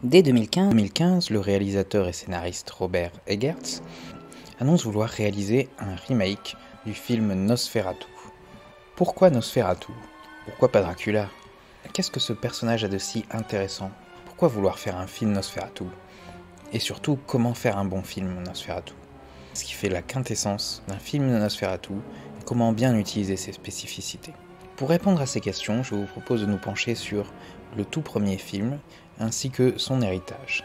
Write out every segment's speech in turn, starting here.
Dès 2015, le réalisateur et scénariste Robert Eggers annonce vouloir réaliser un remake du film Nosferatu. Pourquoi Nosferatu? Pourquoi pas Dracula? Qu'est-ce que ce personnage a de si intéressant? Pourquoi vouloir faire un film Nosferatu? Et surtout, comment faire un bon film Nosferatu? Ce qui fait la quintessence d'un film de Nosferatu et comment bien utiliser ses spécificités. Pour répondre à ces questions, je vous propose de nous pencher sur le tout premier film ainsi que son héritage.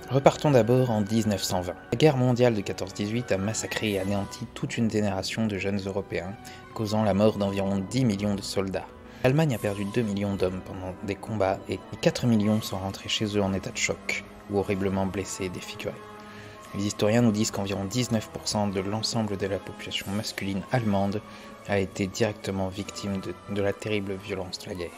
Repartons d'abord en 1920. La guerre mondiale de 14-18 a massacré et anéanti toute une génération de jeunes Européens, causant la mort d'environ 10 millions de soldats. L'Allemagne a perdu 2 millions d'hommes pendant des combats et 4 millions sont rentrés chez eux en état de choc, ou horriblement blessés et défigurés. Les historiens nous disent qu'environ 19% de l'ensemble de la population masculine allemande a été directement victime de la terrible violence de la guerre.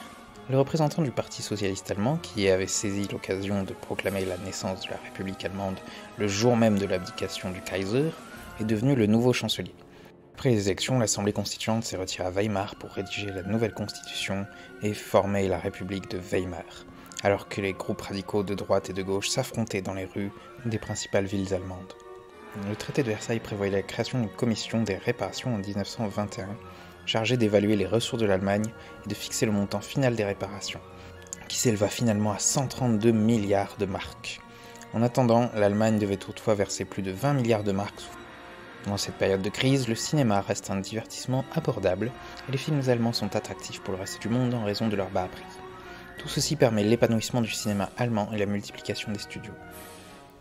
Le représentant du Parti socialiste allemand, qui avait saisi l'occasion de proclamer la naissance de la République allemande le jour même de l'abdication du Kaiser, est devenu le nouveau chancelier. Après les élections, l'Assemblée constituante s'est retirée à Weimar pour rédiger la nouvelle constitution et former la République de Weimar, alors que les groupes radicaux de droite et de gauche s'affrontaient dans les rues des principales villes allemandes. Le traité de Versailles prévoyait la création d'une commission des réparations en 1921, chargée d'évaluer les ressources de l'Allemagne et de fixer le montant final des réparations, qui s'éleva finalement à 132 milliards de marks. En attendant, l'Allemagne devait toutefois verser plus de 20 milliards de marks. Dans cette période de crise, le cinéma reste un divertissement abordable et les films allemands sont attractifs pour le reste du monde en raison de leur bas prix. Tout ceci permet l'épanouissement du cinéma allemand et la multiplication des studios.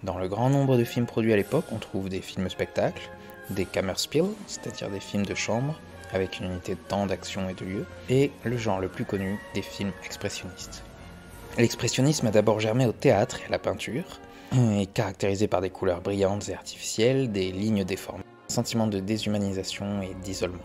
Dans le grand nombre de films produits à l'époque, on trouve des films-spectacles, des Kammerspiel, c'est-à-dire des films de chambre, avec une unité de temps, d'action et de lieu, et le genre le plus connu, des films expressionnistes. L'expressionnisme a d'abord germé au théâtre et à la peinture, et caractérisé par des couleurs brillantes et artificielles, des lignes déformées, un sentiment de déshumanisation et d'isolement.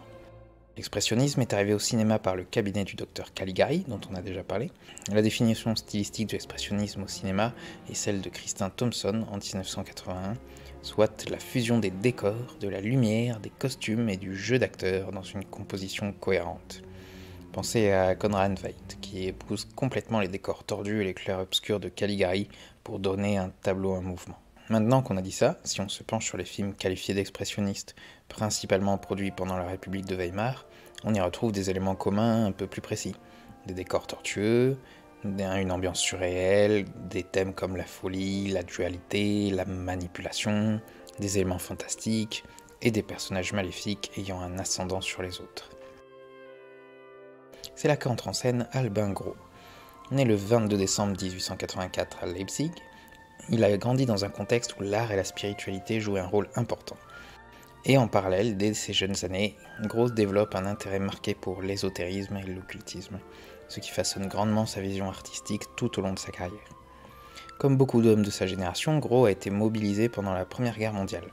L'expressionnisme est arrivé au cinéma par le cabinet du docteur Caligari, dont on a déjà parlé. La définition stylistique de l'expressionnisme au cinéma est celle de Christine Thompson en 1981, soit la fusion des décors, de la lumière, des costumes et du jeu d'acteurs dans une composition cohérente. Pensez à Conrad Veidt, qui épouse complètement les décors tordus et les clairs-obscurs de Caligari pour donner un tableau en mouvement. Maintenant qu'on a dit ça, si on se penche sur les films qualifiés d'expressionnistes, principalement produits pendant la République de Weimar, on y retrouve des éléments communs un peu plus précis. Des décors tortueux, une ambiance surréelle, des thèmes comme la folie, la dualité, la manipulation, des éléments fantastiques et des personnages maléfiques ayant un ascendant sur les autres. C'est là qu'entre en scène Albin Gros. Né le 22 décembre 1884 à Leipzig, il a grandi dans un contexte où l'art et la spiritualité jouaient un rôle important. Et en parallèle, dès ses jeunes années, Gros développe un intérêt marqué pour l'ésotérisme et l'occultisme, ce qui façonne grandement sa vision artistique tout au long de sa carrière. Comme beaucoup d'hommes de sa génération, Gros a été mobilisé pendant la Première Guerre mondiale.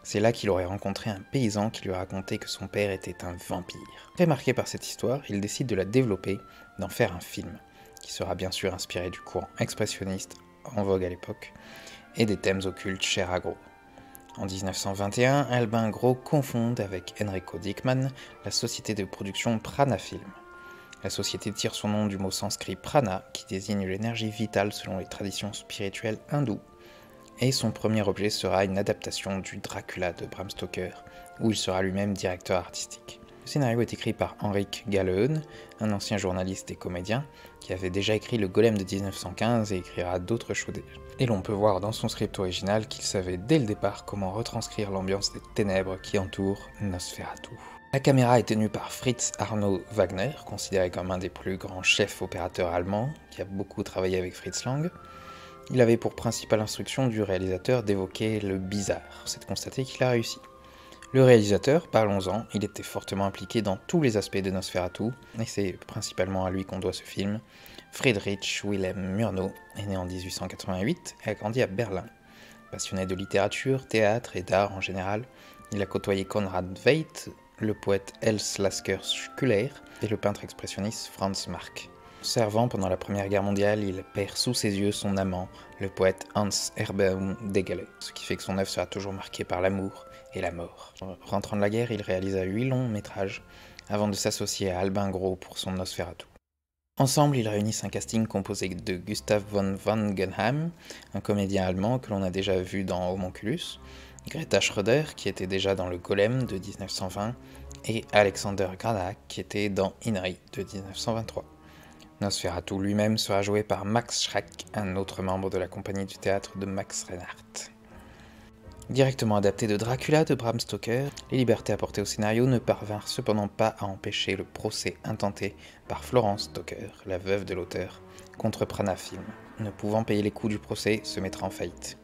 C'est là qu'il aurait rencontré un paysan qui lui a raconté que son père était un vampire. Très marqué par cette histoire, il décide de la développer, d'en faire un film, qui sera bien sûr inspiré du courant expressionniste en vogue à l'époque, et des thèmes occultes chers à Gros. En 1921, Albin Gros cofonde avec Enrico Dickmann la société de production Prana Film. La société tire son nom du mot sanskrit prana, qui désigne l'énergie vitale selon les traditions spirituelles hindoues, et son premier objet sera une adaptation du Dracula de Bram Stoker, où il sera lui-même directeur artistique. Le scénario est écrit par Henrik Gahlehun, un ancien journaliste et comédien, qui avait déjà écrit Le Golem de 1915 et écrira d'autres choses. Et l'on peut voir dans son script original qu'il savait dès le départ comment retranscrire l'ambiance des ténèbres qui entourent Nosferatu. La caméra est tenue par Fritz Arno Wagner, considéré comme un des plus grands chefs opérateurs allemands, qui a beaucoup travaillé avec Fritz Lang. Il avait pour principale instruction du réalisateur d'évoquer le bizarre. C'est de constater qu'il a réussi. Le réalisateur, parlons-en, il était fortement impliqué dans tous les aspects de Nosferatu, et c'est principalement à lui qu'on doit ce film. Friedrich Wilhelm Murnau est né en 1888 et a grandi à Berlin. Passionné de littérature, théâtre et d'art en général, il a côtoyé Conrad Veidt, le poète Els Lasker Schüler et le peintre expressionniste Franz Marc. Servant pendant la Première Guerre mondiale, il perd sous ses yeux son amant, le poète Hans Hermann Degelet, ce qui fait que son œuvre sera toujours marquée par l'amour et la mort. Rentrant de la guerre, il réalisa 8 longs métrages avant de s'associer à Albin Gros pour son Nosferatu. Ensemble, ils réunissent un casting composé de Gustav von Wangenheim, un comédien allemand que l'on a déjà vu dans Homunculus, Greta Schröder, qui était déjà dans Le Golem de 1920, et Alexander Granach, qui était dans Inri de 1923. Nosferatu lui-même sera joué par Max Schreck, un autre membre de la compagnie du théâtre de Max Reinhardt. Directement adapté de Dracula de Bram Stoker, les libertés apportées au scénario ne parvinrent cependant pas à empêcher le procès intenté par Florence Stoker, la veuve de l'auteur, contre Prana Film. Ne pouvant payer les coûts du procès, se mettra en faillite.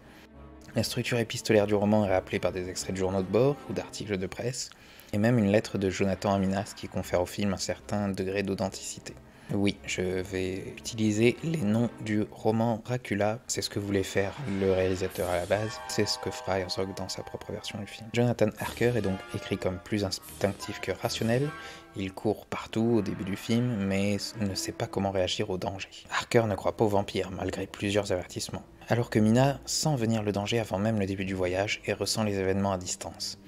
La structure épistolaire du roman est rappelée par des extraits de journaux de bord ou d'articles de presse, et même une lettre de Jonathan Aminas qui confère au film un certain degré d'authenticité. Oui, je vais utiliser les noms du roman Dracula, c'est ce que voulait faire le réalisateur à la base, c'est ce que fera Herzog dans sa propre version du film. Jonathan Harker est donc écrit comme plus instinctif que rationnel, il court partout au début du film, mais ne sait pas comment réagir au danger. Harker ne croit pas aux vampires, malgré plusieurs avertissements, alors que Mina sent venir le danger avant même le début du voyage et ressent les événements à distance.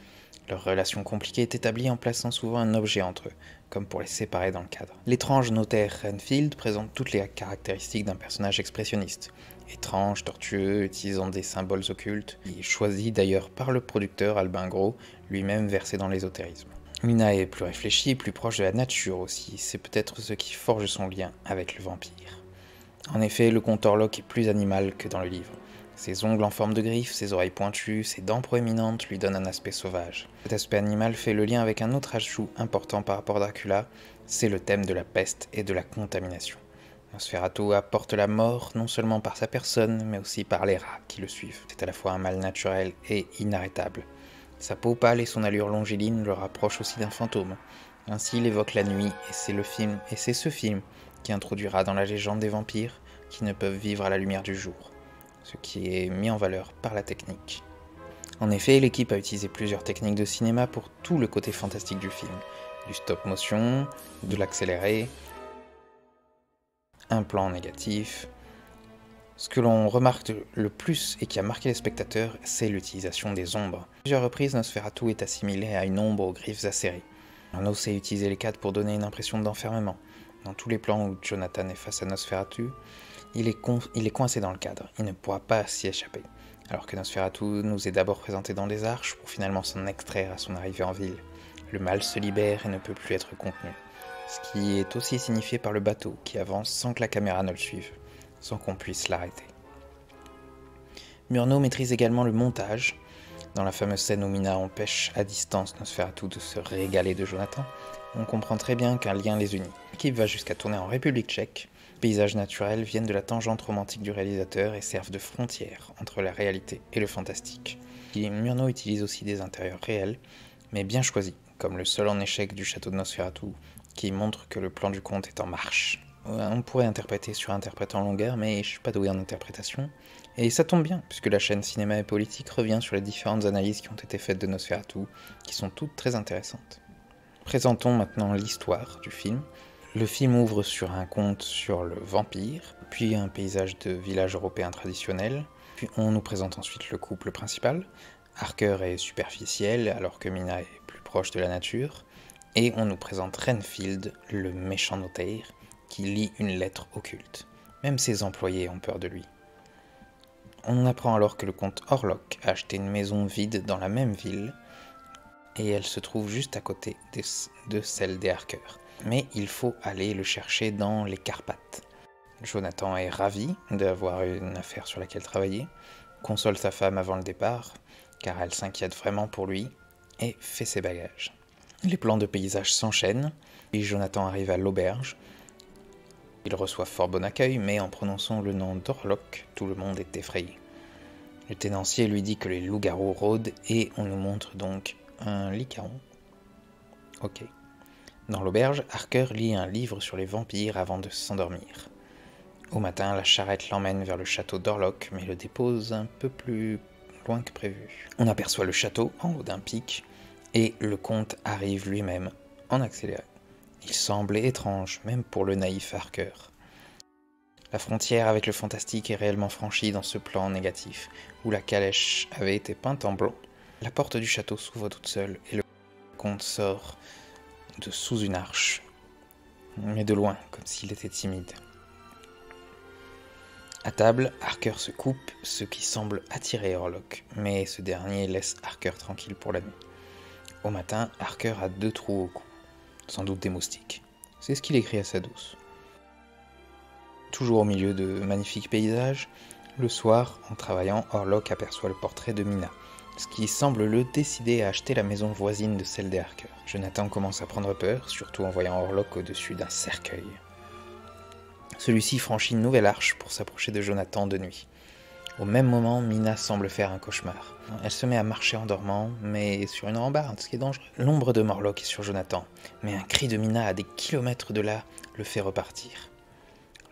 Leur relation compliquée est établie en plaçant souvent un objet entre eux, comme pour les séparer dans le cadre. L'étrange notaire Renfield présente toutes les caractéristiques d'un personnage expressionniste. Étrange, tortueux, utilisant des symboles occultes, et choisi d'ailleurs par le producteur Albin Gros, lui-même versé dans l'ésotérisme. Mina est plus réfléchie, plus proche de la nature aussi, c'est peut-être ce qui forge son lien avec le vampire. En effet, le comte Orlok est plus animal que dans le livre. Ses ongles en forme de griffes, ses oreilles pointues, ses dents proéminentes lui donnent un aspect sauvage. Cet aspect animal fait le lien avec un autre ajout important par rapport à Dracula, c'est le thème de la peste et de la contamination. Nosferatu apporte la mort non seulement par sa personne, mais aussi par les rats qui le suivent. C'est à la fois un mal naturel et inarrêtable. Sa peau pâle et son allure longiligne le rapprochent aussi d'un fantôme. Ainsi il évoque la nuit, et c'est ce film qui introduira dans la légende des vampires qui ne peuvent vivre à la lumière du jour, ce qui est mis en valeur par la technique. En effet, l'équipe a utilisé plusieurs techniques de cinéma pour tout le côté fantastique du film. Du stop motion, de l'accéléré, un plan négatif. Ce que l'on remarque le plus et qui a marqué les spectateurs, c'est l'utilisation des ombres. À plusieurs reprises, Nosferatu est assimilé à une ombre aux griffes acérées. On sait utiliser les cadres pour donner une impression d'enfermement. Dans tous les plans où Jonathan est face à Nosferatu, il est coincé dans le cadre, il ne pourra pas s'y échapper. Alors que Nosferatu nous est d'abord présenté dans des arches pour finalement s'en extraire à son arrivée en ville. Le mal se libère et ne peut plus être contenu. Ce qui est aussi signifié par le bateau qui avance sans que la caméra ne le suive, sans qu'on puisse l'arrêter. Murnau maîtrise également le montage. Dans la fameuse scène où Mina empêche à distance Nosferatu de se régaler de Jonathan, on comprend très bien qu'un lien les unit. L'équipe va jusqu'à tourner en République tchèque. Les paysages naturels viennent de la tangente romantique du réalisateur et servent de frontière entre la réalité et le fantastique. Murnau utilise aussi des intérieurs réels, mais bien choisis, comme le sol en échec du château de Nosferatu, qui montre que le plan du conte est en marche. On pourrait interpréter sur interprète en longueur, mais je suis pas doué en interprétation. Et ça tombe bien, puisque la chaîne Cinéma et Politique revient sur les différentes analyses qui ont été faites de Nosferatu, qui sont toutes très intéressantes. Présentons maintenant l'histoire du film. Le film ouvre sur un conte sur le vampire, puis un paysage de village européen traditionnel, puis on nous présente ensuite le couple principal. Harker est superficiel, alors que Mina est plus proche de la nature, et on nous présente Renfield, le méchant notaire, qui lit une lettre occulte. Même ses employés ont peur de lui. On apprend alors que le comte Orlok a acheté une maison vide dans la même ville, et elle se trouve juste à côté de celle des Harker. Mais il faut aller le chercher dans les Carpates. Jonathan est ravi d'avoir une affaire sur laquelle travailler, console sa femme avant le départ, car elle s'inquiète vraiment pour lui, et fait ses bagages. Les plans de paysage s'enchaînent, et Jonathan arrive à l'auberge. Il reçoit fort bon accueil, mais en prononçant le nom d'Orlok, tout le monde est effrayé. Le tenancier lui dit que les loups-garous rôdent, et on nous montre donc un licaron. Ok. Dans l'auberge, Harker lit un livre sur les vampires avant de s'endormir. Au matin, la charrette l'emmène vers le château d'Orlok, mais le dépose un peu plus loin que prévu. On aperçoit le château en haut d'un pic, et le comte arrive lui-même en accéléré. Il semblait étrange, même pour le naïf Harker. La frontière avec le fantastique est réellement franchie dans ce plan négatif, où la calèche avait été peinte en blanc. La porte du château s'ouvre toute seule, et le comte sort de sous une arche, mais de loin, comme s'il était timide. À table, Harker se coupe, ce qui semble attirer Orlok, mais ce dernier laisse Harker tranquille pour la nuit. Au matin, Harker a 2 trous au cou, sans doute des moustiques. C'est ce qu'il écrit à sa douce. Toujours au milieu de magnifiques paysages, le soir, en travaillant, Orlok aperçoit le portrait de Mina, ce qui semble le décider à acheter la maison voisine de celle des Harker. Jonathan commence à prendre peur, surtout en voyant Orlok au-dessus d'un cercueil. Celui-ci franchit une nouvelle arche pour s'approcher de Jonathan de nuit. Au même moment, Mina semble faire un cauchemar. Elle se met à marcher en dormant, mais sur une rambarde, ce qui est dangereux. L'ombre de Morlock est sur Jonathan, mais un cri de Mina à des kilomètres de là le fait repartir.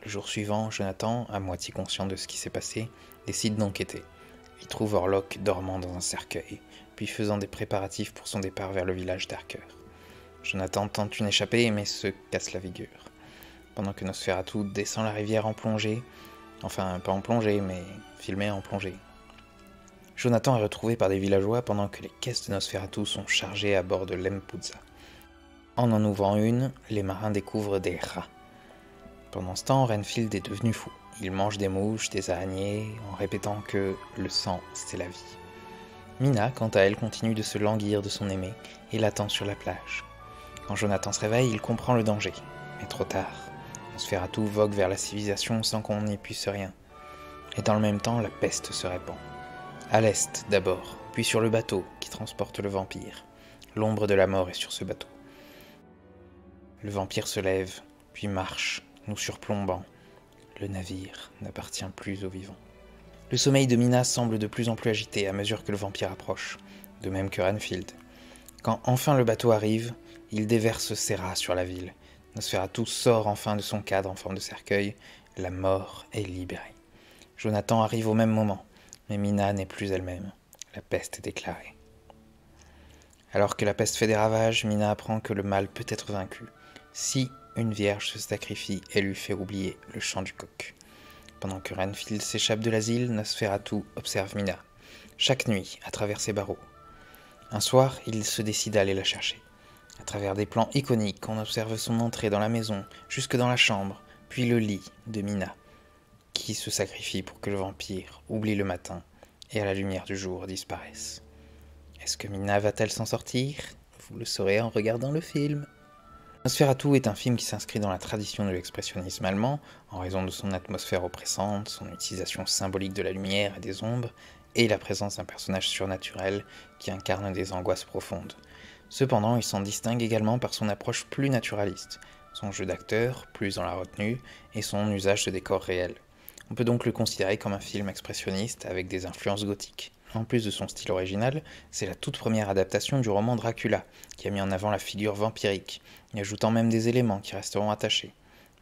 Le jour suivant, Jonathan, à moitié conscient de ce qui s'est passé, décide d'enquêter. Il trouve Orlok dormant dans un cercueil, puis faisant des préparatifs pour son départ vers le village d'Harker. Jonathan tente une échappée, mais se casse la figure. Pendant que Nosferatu descend la rivière en plongée, enfin pas en plongée, mais filmé en plongée. Jonathan est retrouvé par des villageois pendant que les caisses de Nosferatu sont chargées à bord de l'Empuzza. En ouvrant une, les marins découvrent des rats. Pendant ce temps, Renfield est devenu fou. Il mange des mouches, des araignées, en répétant que le sang, c'est la vie. Mina, quant à elle, continue de se languir de son aimé et l'attend sur la plage. Quand Jonathan se réveille, il comprend le danger, mais trop tard. Nosferatu vogue vers la civilisation sans qu'on n'y puisse rien. Et dans le même temps, la peste se répand. À l'est d'abord, puis sur le bateau qui transporte le vampire. L'ombre de la mort est sur ce bateau. Le vampire se lève, puis marche, nous surplombant. Le navire n'appartient plus aux vivants. Le sommeil de Mina semble de plus en plus agité à mesure que le vampire approche, de même que Renfield. Quand enfin le bateau arrive, il déverse ses rats sur la ville. Nosferatu sort enfin de son cadre en forme de cercueil, la mort est libérée. Jonathan arrive au même moment, mais Mina n'est plus elle-même. La peste est déclarée. Alors que la peste fait des ravages, Mina apprend que le mal peut être vaincu, si une vierge se sacrifie et lui fait oublier le chant du coq. Pendant que Renfield s'échappe de l'asile, Nosferatu observe Mina, chaque nuit, à travers ses barreaux. Un soir, il se décide à aller la chercher. À travers des plans iconiques, on observe son entrée dans la maison, jusque dans la chambre, puis le lit de Mina, qui se sacrifie pour que le vampire oublie le matin et à la lumière du jour disparaisse. Est-ce que Mina va-t-elle s'en sortir? Vous le saurez en regardant le film. Nosferatu est un film qui s'inscrit dans la tradition de l'expressionnisme allemand, en raison de son atmosphère oppressante, son utilisation symbolique de la lumière et des ombres, et la présence d'un personnage surnaturel qui incarne des angoisses profondes. Cependant, il s'en distingue également par son approche plus naturaliste, son jeu d'acteur, plus dans la retenue, et son usage de décors réels. On peut donc le considérer comme un film expressionniste avec des influences gothiques. En plus de son style original, c'est la toute première adaptation du roman Dracula, qui a mis en avant la figure vampirique, y ajoutant même des éléments qui resteront attachés.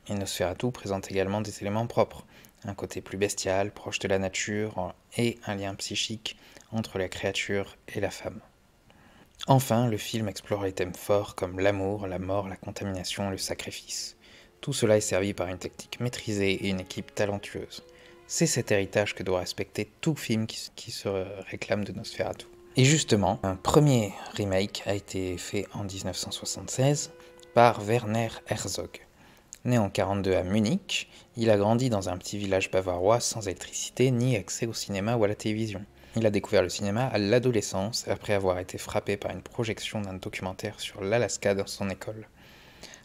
Et Nosferatu présente également des éléments propres, un côté plus bestial, proche de la nature, et un lien psychique entre la créature et la femme. Enfin, le film explore les thèmes forts comme l'amour, la mort, la contamination et le sacrifice. Tout cela est servi par une technique maîtrisée et une équipe talentueuse. C'est cet héritage que doit respecter tout film qui se réclame de Nosferatu. Et justement, un premier remake a été fait en 1976 par Werner Herzog. Né en 1942 à Munich, il a grandi dans un petit village bavarois sans électricité ni accès au cinéma ou à la télévision. Il a découvert le cinéma à l'adolescence après avoir été frappé par une projection d'un documentaire sur l'Alaska dans son école.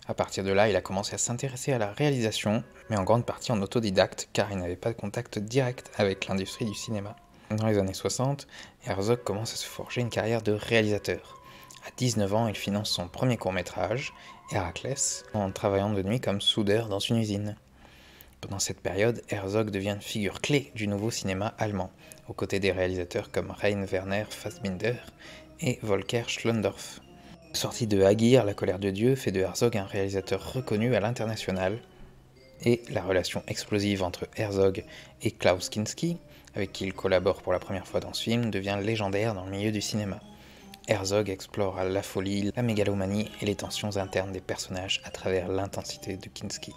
À partir de là, il a commencé à s'intéresser à la réalisation, mais en grande partie en autodidacte car il n'avait pas de contact direct avec l'industrie du cinéma. Dans les années 60, Herzog commence à se forger une carrière de réalisateur. À 19 ans, il finance son premier court-métrage, Héraclès, en travaillant de nuit comme soudeur dans une usine. Pendant cette période, Herzog devient une figure clé du nouveau cinéma allemand, aux côtés des réalisateurs comme Rainer Werner Fassbinder et Volker Schlöndorff. La sortie de Aguirre, La colère de Dieu, fait de Herzog un réalisateur reconnu à l'international, et la relation explosive entre Herzog et Klaus Kinski, avec qui il collabore pour la première fois dans ce film, devient légendaire dans le milieu du cinéma. Herzog explore la folie, la mégalomanie et les tensions internes des personnages à travers l'intensité de Kinski.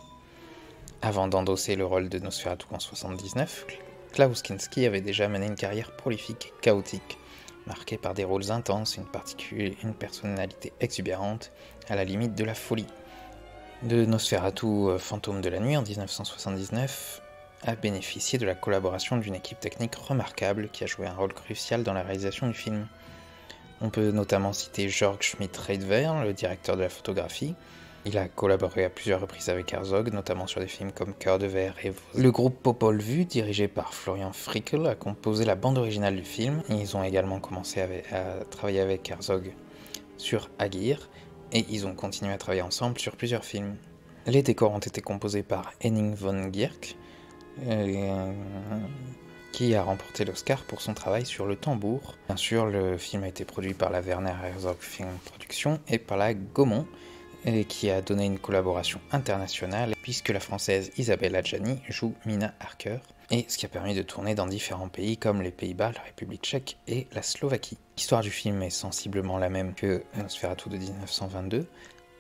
Avant d'endosser le rôle de Nosferatu en 1979, Klaus Kinski avait déjà mené une carrière prolifique et chaotique, marquée par des rôles intenses et une personnalité exubérante, à la limite de la folie. de Nosferatu, Fantôme de la nuit en 1979, a bénéficié de la collaboration d'une équipe technique remarquable qui a joué un rôle crucial dans la réalisation du film. On peut notamment citer Jörg Schmidt-Reitwer, le directeur de la photographie. Il a collaboré à plusieurs reprises avec Herzog, notamment sur des films comme Cœur de verre et le groupe Popol Vuh, dirigé par Florian Frickel, a composé la bande originale du film. Ils ont également commencé à travailler avec Herzog sur Aguirre, et ils ont continué à travailler ensemble sur plusieurs films. Les décors ont été composés par Henning von Gierck, qui a remporté l'Oscar pour son travail sur le tambour. Bien sûr, le film a été produit par la Werner Herzog Film Production et par la Gaumont, qui a donné une collaboration internationale, puisque la française Isabelle Adjani joue Mina Harker, et ce qui a permis de tourner dans différents pays comme les Pays-Bas, la République tchèque et la Slovaquie. L'histoire du film est sensiblement la même que Nosferatu de 1922,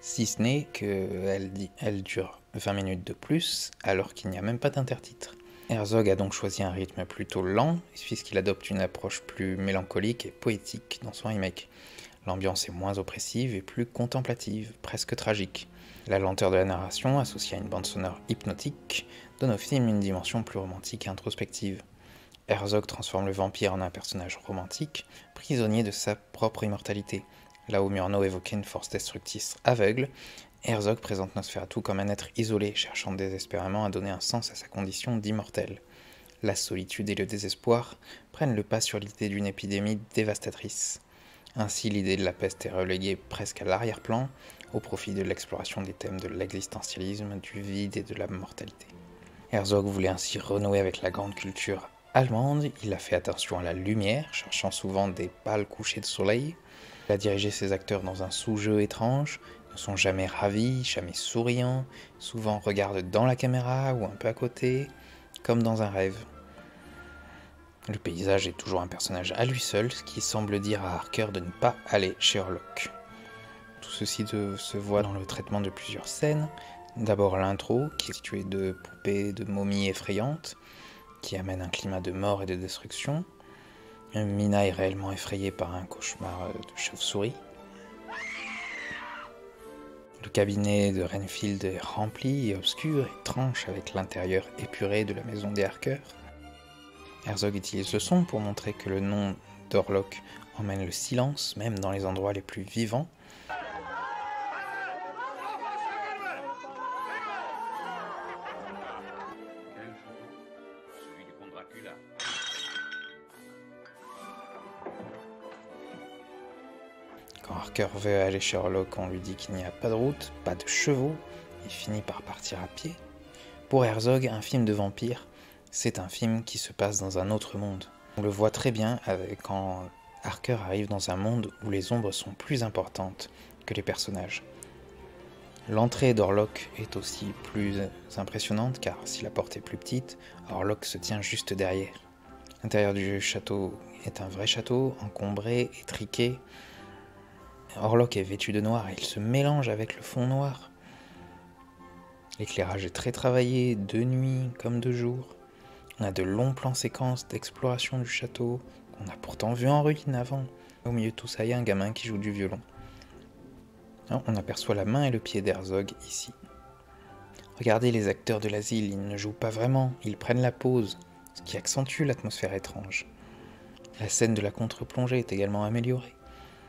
si ce n'est qu'elle dure 20 minutes de plus, alors qu'il n'y a même pas d'intertitre. Herzog a donc choisi un rythme plutôt lent, puisqu'il adopte une approche plus mélancolique et poétique dans son remake. L'ambiance est moins oppressive et plus contemplative, presque tragique. La lenteur de la narration, associée à une bande sonore hypnotique, donne au film une dimension plus romantique et introspective. Herzog transforme le vampire en un personnage romantique, prisonnier de sa propre immortalité. Là où Murnau évoquait une force destructrice aveugle, Herzog présente Nosferatu comme un être isolé, cherchant désespérément à donner un sens à sa condition d'immortel. La solitude et le désespoir prennent le pas sur l'idée d'une épidémie dévastatrice. Ainsi, l'idée de la peste est reléguée presque à l'arrière-plan, au profit de l'exploration des thèmes de l'existentialisme, du vide et de la mortalité. Herzog voulait ainsi renouer avec la grande culture allemande. Il a fait attention à la lumière, cherchant souvent des pâles couchers de soleil. Il a dirigé ses acteurs dans un sous-jeu étrange, ne sont jamais ravis, jamais souriants, souvent regardent dans la caméra ou un peu à côté, comme dans un rêve. Le paysage est toujours un personnage à lui seul, ce qui semble dire à Harker de ne pas aller chez Orlok. Tout ceci se voit dans le traitement de plusieurs scènes. D'abord l'intro, qui est constituée de poupées, de momies effrayantes, qui amène un climat de mort et de destruction. Mina est réellement effrayée par un cauchemar de chauve-souris. Le cabinet de Renfield est rempli et obscur, étrange, avec l'intérieur épuré de la maison des Harker. Herzog utilise le son pour montrer que le nom d'Orlok emmène le silence, même dans les endroits les plus vivants. Quand Harker veut aller chez Orlok, on lui dit qu'il n'y a pas de route, pas de chevaux, il finit par partir à pied. Pour Herzog, un film de vampire, c'est un film qui se passe dans un autre monde. On le voit très bien quand Harker arrive dans un monde où les ombres sont plus importantes que les personnages. L'entrée d'Orlok est aussi plus impressionnante car si la porte est plus petite, Orlok se tient juste derrière. L'intérieur du château est un vrai château, encombré, étriqué. Orlok est vêtu de noir et il se mélange avec le fond noir. L'éclairage est très travaillé, de nuit comme de jour. On a de longs plans séquences d'exploration du château, qu'on a pourtant vu en ruine avant. Au milieu de tout ça, il y a un gamin qui joue du violon. On aperçoit la main et le pied d'Herzog ici. Regardez les acteurs de l'asile, ils ne jouent pas vraiment, ils prennent la pause, ce qui accentue l'atmosphère étrange. La scène de la contre-plongée est également améliorée.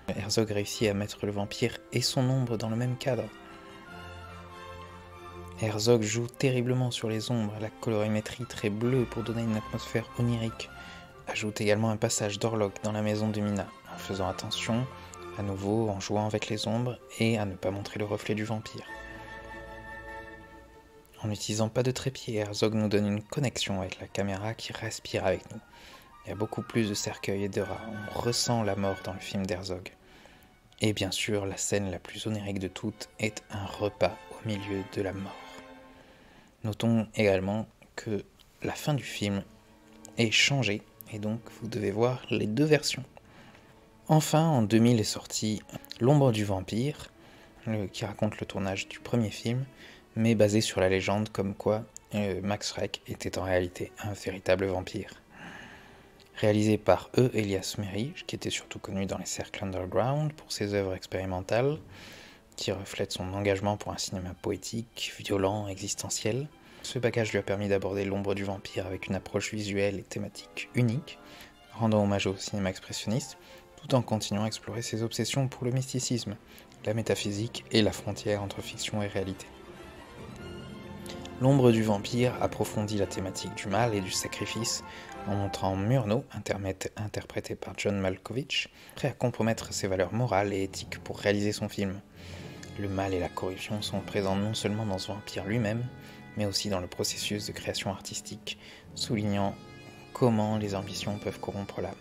Herzog réussit à mettre le vampire et son ombre dans le même cadre. Herzog joue terriblement sur les ombres, la colorimétrie très bleue pour donner une atmosphère onirique. Ajoute également un passage d'Orlok dans la maison de Mina, en faisant attention, à nouveau en jouant avec les ombres et à ne pas montrer le reflet du vampire. En n'utilisant pas de trépied, Herzog nous donne une connexion avec la caméra qui respire avec nous. Il y a beaucoup plus de cercueils et de rats, on ressent la mort dans le film d'Herzog. Et bien sûr, la scène la plus onirique de toutes est un repas au milieu de la mort. Notons également que la fin du film est changée, et donc vous devez voir les deux versions. Enfin, en 2000 est sorti L'ombre du vampire, qui raconte le tournage du premier film, mais basé sur la légende comme quoi Max Schreck était en réalité un véritable vampire. Réalisé par Elias Merhige, qui était surtout connu dans les cercles underground pour ses œuvres expérimentales, qui reflète son engagement pour un cinéma poétique, violent, existentiel. Ce bagage lui a permis d'aborder l'ombre du vampire avec une approche visuelle et thématique unique, rendant hommage au cinéma expressionniste, tout en continuant à explorer ses obsessions pour le mysticisme, la métaphysique et la frontière entre fiction et réalité. L'ombre du vampire approfondit la thématique du mal et du sacrifice en montrant Murnau, interprété par John Malkovich, prêt à compromettre ses valeurs morales et éthiques pour réaliser son film. Le mal et la corruption sont présents non seulement dans ce vampire lui-même, mais aussi dans le processus de création artistique, soulignant comment les ambitions peuvent corrompre l'âme.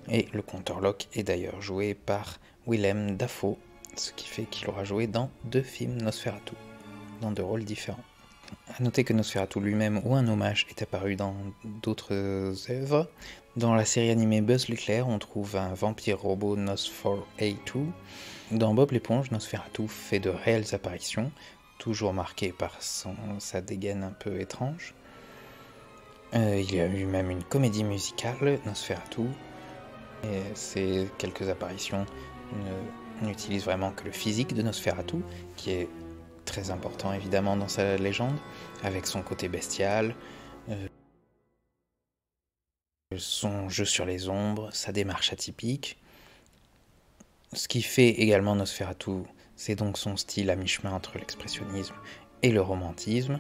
Et le conteur Locke est d'ailleurs joué par Willem Dafoe, ce qui fait qu'il aura joué dans 2 films Nosferatu, dans 2 rôles différents. A noter que Nosferatu lui-même ou un hommage est apparu dans d'autres œuvres. Dans la série animée Buzz l'éclair, on trouve un vampire robot Nosferatu. Dans Bob l'éponge, Nosferatu fait de réelles apparitions, toujours marqué par sa dégaine un peu étrange. Il y a eu même une comédie musicale, Nosferatu, et ces quelques apparitions n'utilisent vraiment que le physique de Nosferatu, qui est très important évidemment dans sa légende, avec son côté bestial, son jeu sur les ombres, sa démarche atypique. Ce qui fait également Nosferatu, c'est donc son style à mi-chemin entre l'expressionnisme et le romantisme.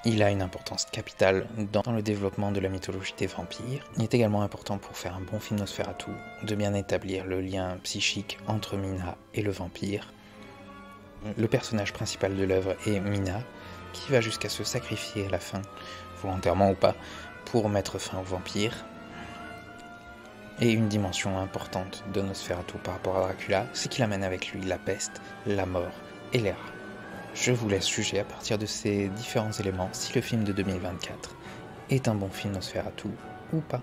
Il a une importance capitale dans le développement de la mythologie des vampires. Il est également important pour faire un bon film Nosferatu de bien établir le lien psychique entre Mina et le vampire. Le personnage principal de l'œuvre est Mina, qui va jusqu'à se sacrifier à la fin, volontairement ou pas, pour mettre fin aux vampires. Et une dimension importante de Nosferatu par rapport à Dracula, c'est qu'il amène avec lui la peste, la mort et les rats. Je vous laisse juger à partir de ces différents éléments si le film de 2024 est un bon film Nosferatu ou pas.